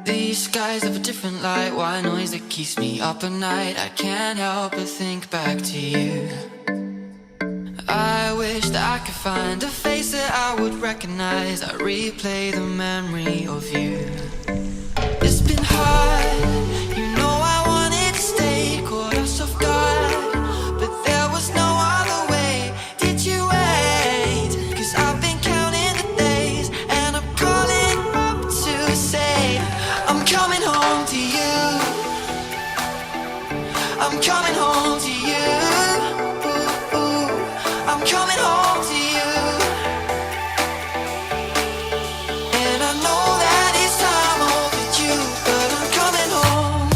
These skies have a different light, white noise that keeps me up at night. I can't help but think back to you. I wish that I could find a face that I would recognize. I replay the memory of you. It's been hard, you know I wanted to stay, caught us off guard, but there was no other way. Did you wait? 'Cause I've been counting the days, and I'm calling up to say I'm coming home to you. I'm coming home to you. I'm coming home to you. And I know that it's time overdue, but I'm coming home.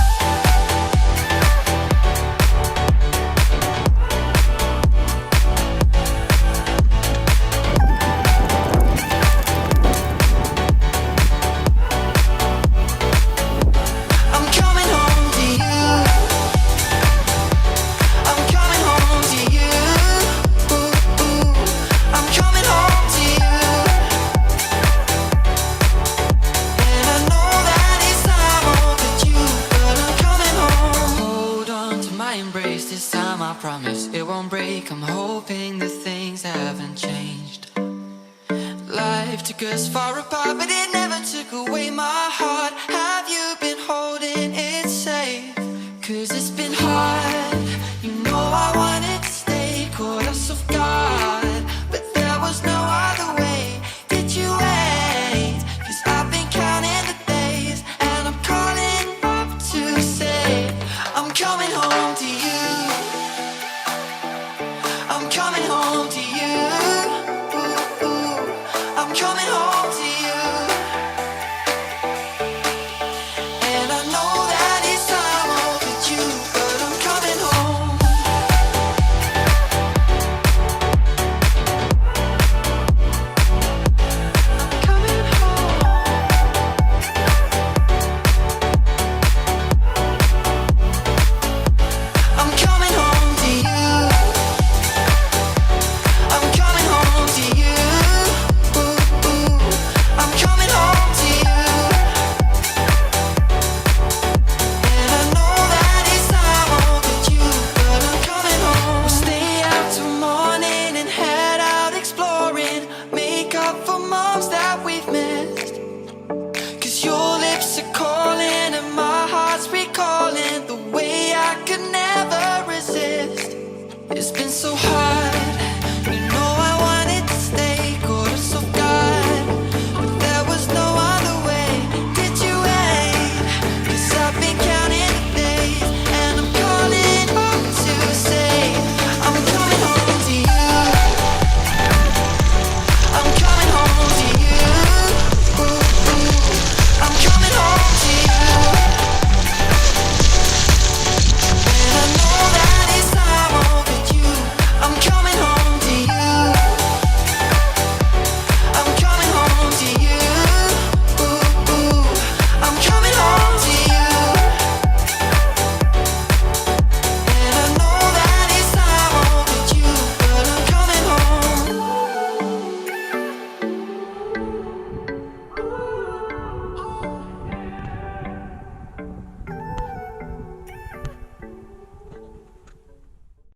I'm coming home to you. I'm coming home to you. I'm coming home to you. And I know that it's time overdue, but I'm coming home. Hold on to my embrace this time, I promise it won't break. I'm hoping that things haven't changed. Life took us far apart, but it never took away my heart. Have you been holding it safe? 'Cause it's been hard, you know I wanted to stay, caught us off guard, but there was no other way. Did you wait? 'Cause I've been counting the days, and I'm calling up to say I'm coming home to you. I'm coming home